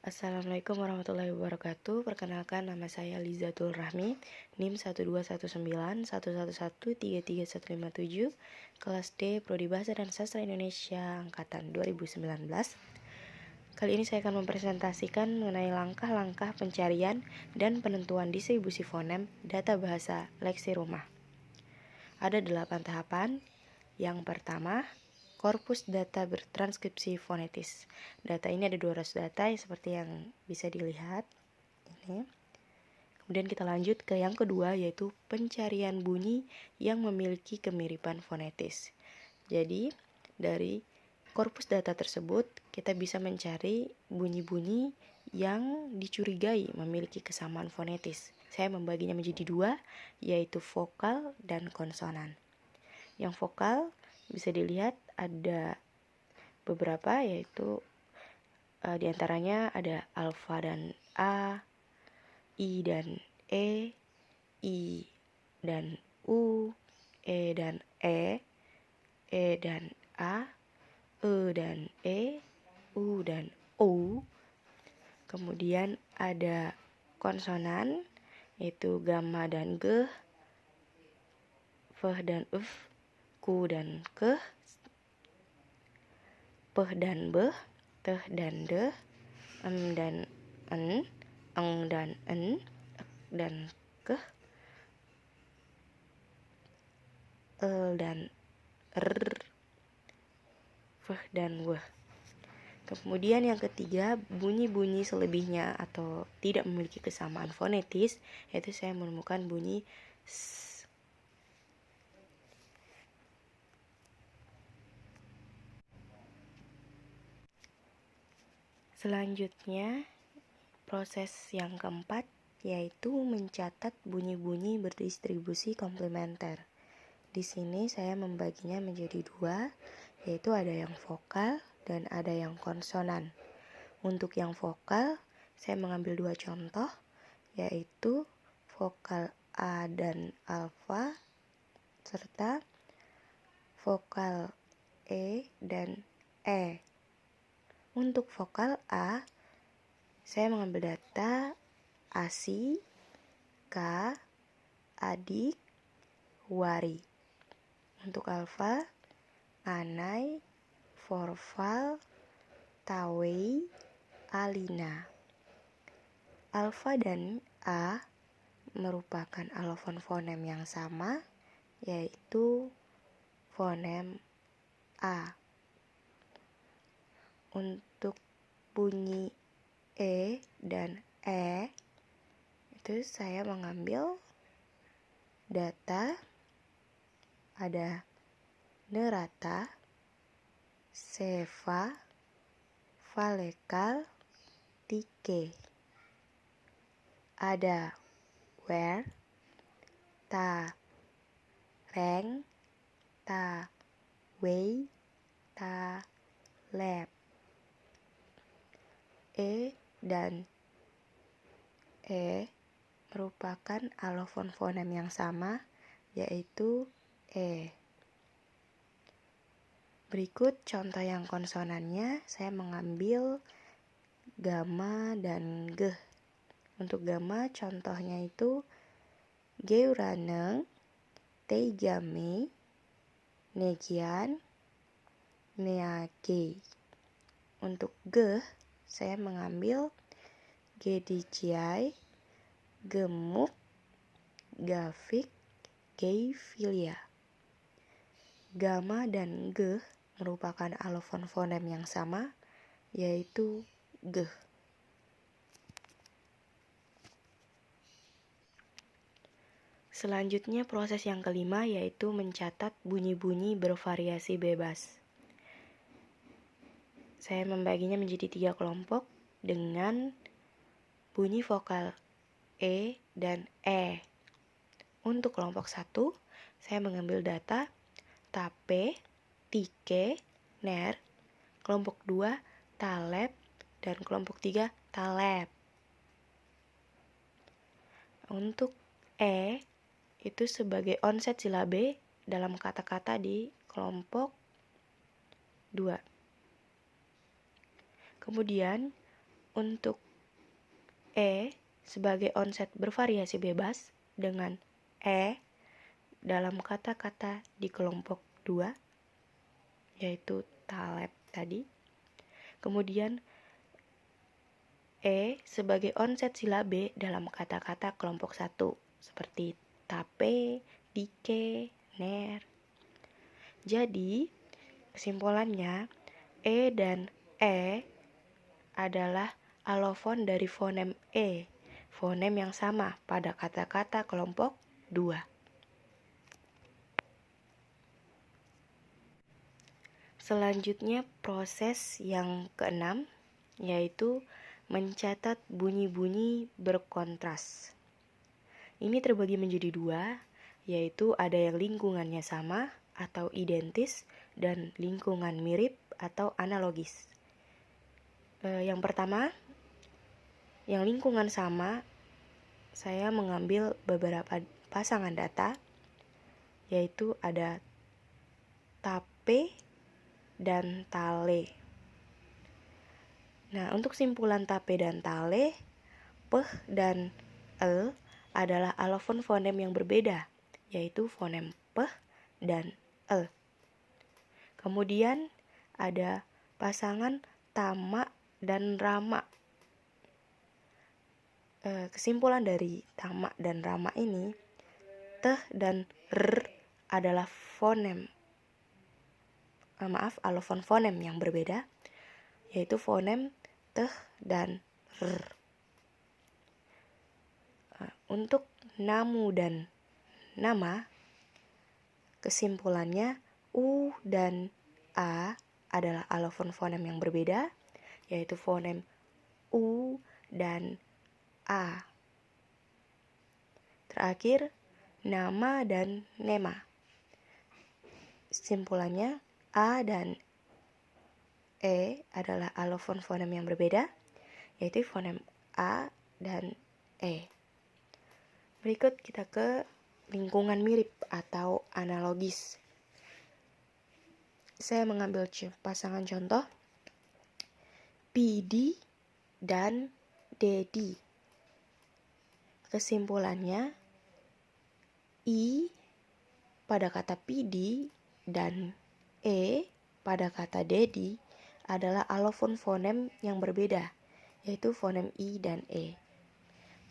Assalamualaikum warahmatullahi wabarakatuh. Perkenalkan, nama saya Lizatul Rahmi, NIM 1219111133157, kelas D, Prodi Bahasa dan Sastra Indonesia, angkatan 2019. Kali ini saya akan mempresentasikan mengenai langkah-langkah pencarian dan penentuan distribusi fonem data bahasa leksi rumah. Ada 8 tahapan. Yang pertama, korpus data bertranskripsi fonetis. Data ini ada 200 data seperti yang bisa dilihat ini. Kemudian kita lanjut ke yang kedua, yaitu pencarian bunyi yang memiliki kemiripan fonetis. Jadi dari korpus data tersebut kita bisa mencari bunyi-bunyi yang dicurigai memiliki kesamaan fonetis. Saya membaginya menjadi 2, yaitu vokal dan konsonan. Yang vokal bisa dilihat ada beberapa, yaitu diantaranya ada alfa dan A, I dan E, I dan U, E dan E dan A, E dan E, U dan O. Kemudian ada konsonan, yaitu gamma dan G, F dan F, Q dan K, P dan B, T dan D, M dan N, Eng dan N, Ek dan K, L dan R, F dan W. Kemudian yang ketiga, bunyi-bunyi selebihnya atau tidak memiliki kesamaan fonetis, yaitu saya menemukan bunyi S. Selanjutnya, proses yang keempat yaitu mencatat bunyi-bunyi berdistribusi komplementer. Di sini saya membaginya menjadi 2, yaitu ada yang vokal dan ada yang konsonan. Untuk yang vokal, saya mengambil 2 contoh, yaitu vokal A dan alfa serta vokal E dan E. Untuk vokal A, saya mengambil data ASI, K, Adik, Wari. Untuk alfa, Anai, Forval, Tawei, Alina. Alfa dan A merupakan alofon fonem yang sama, yaitu fonem A. Untuk bunyi E dan E, itu saya mengambil data ada nerata, seva, valekal, tike. Ada where, ta, reng, ta, wei, ta, lab. E dan E merupakan alofon fonem yang sama, yaitu E. Berikut contoh yang konsonannya, saya mengambil gamma dan G. Untuk gamma contohnya itu Geuraneng, Teigame, Negian, Neage. Untuk G, saya mengambil Gediciai, Gemuk, Gavik, Geifilia. Gamma dan G merupakan alofon fonem yang sama, yaitu G. Selanjutnya proses yang kelima yaitu mencatat bunyi-bunyi bervariasi bebas. Saya membaginya menjadi 3 kelompok dengan bunyi vokal E dan E. Untuk kelompok 1, saya mengambil data tape, tike, ner. Kelompok 2, talep, dan kelompok 3, talep. Untuk E, itu sebagai onset silabe dalam kata-kata di kelompok 2. Kemudian Untuk E sebagai onset bervariasi bebas dengan E dalam kata-kata di kelompok 2, yaitu Taleb tadi. Kemudian E sebagai onset silabe dalam kata-kata kelompok 1, seperti tape, dike, ner. Jadi, kesimpulannya, E dan E adalah alofon dari fonem E, fonem yang sama pada kata-kata kelompok 2. Selanjutnya proses yang keenam, yaitu mencatat bunyi-bunyi berkontras. Ini terbagi menjadi 2, yaitu ada yang lingkungannya sama atau identis dan lingkungan mirip atau analogis. Yang pertama, yang lingkungan sama, saya mengambil beberapa pasangan data, yaitu ada tape dan tale. Nah, untuk simpulan tape dan tale, peh dan el adalah alofon fonem yang berbeda, yaitu fonem peh dan el. Kemudian ada pasangan tama dan rama. Kesimpulan dari tama dan rama ini, teh dan r adalah alofon fonem yang berbeda, yaitu fonem teh dan r. Untuk namu dan nama, kesimpulannya u dan a adalah alofon fonem yang berbeda, yaitu fonem u dan a. Terakhir, nama dan nema. Simpulannya a dan e adalah alofon fonem yang berbeda, yaitu fonem a dan e. Berikut kita ke lingkungan mirip atau analogis. Saya mengambil pasangan contoh Pidi dan Dedi. Kesimpulannya, I pada kata Pidi dan E pada kata Dedi adalah alofon fonem yang berbeda, yaitu fonem I dan E.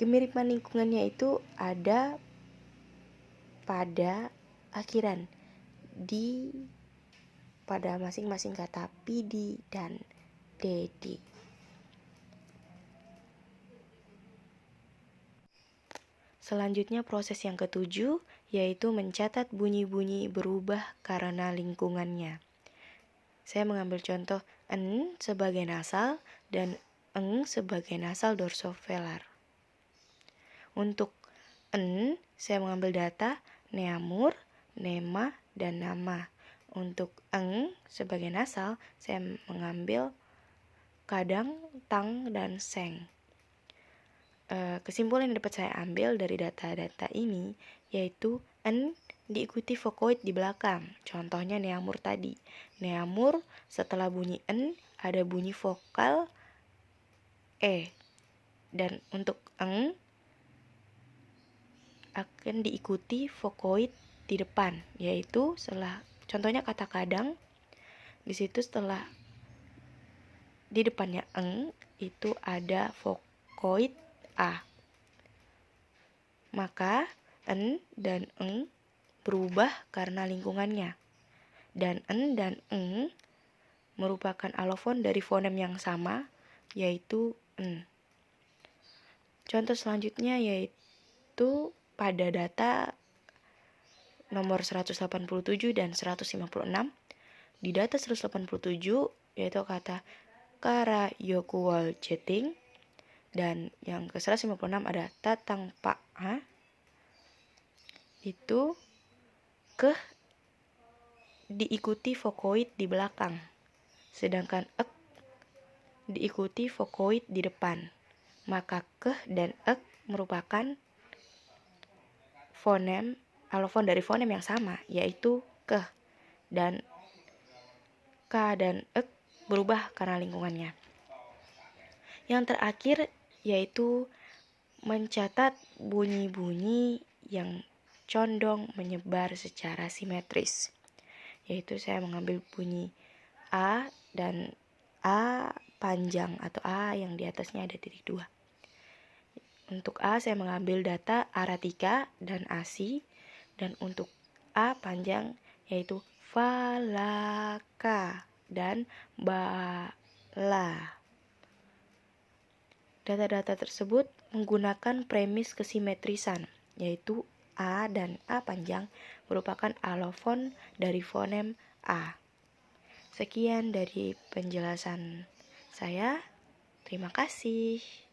Kemiripan lingkungannya itu ada pada akhiran pada masing-masing kata Pidi dan Dedi. Selanjutnya proses yang ketujuh, yaitu mencatat bunyi-bunyi berubah karena lingkungannya. Saya mengambil contoh en sebagai nasal dan eng sebagai nasal dorsovelar. Untuk en, saya mengambil data neamur, nema, dan nama. Untuk eng sebagai nasal, saya mengambil kadang, tang, dan seng. Kesimpulan yang dapat saya ambil dari data-data ini yaitu en diikuti vokoid di belakang. Contohnya neamur tadi. Neamur setelah bunyi en ada bunyi vokal e. Dan untuk eng akan diikuti vokoid di depan, yaitu setelah contohnya kata kadang, di situ setelah di depannya eng itu ada vokoid a. Maka en dan eng berubah karena lingkungannya. Dan en dan eng merupakan alofon dari fonem yang sama, yaitu en. Contoh selanjutnya yaitu pada data nomor 187 dan 156. Di data 187 yaitu kata kara yokuwal jetting, dan yang ke 156 ada tatang pak itu diikuti vokoid di belakang, sedangkan ek diikuti vokoid di depan. Maka dan ek merupakan alofon dari fonem yang sama, yaitu dan k dan ek berubah karena lingkungannya. Yang terakhir yaitu mencatat bunyi-bunyi yang condong menyebar secara simetris. Yaitu saya mengambil bunyi A dan A panjang atau A yang di atasnya ada titik 2. Untuk A saya mengambil data aratika dan asi, dan untuk A panjang yaitu falaka dan bala. Data-data tersebut menggunakan premis kesimetrisan, yaitu A dan A panjang merupakan alofon dari fonem A. Sekian dari penjelasan saya. Terima kasih.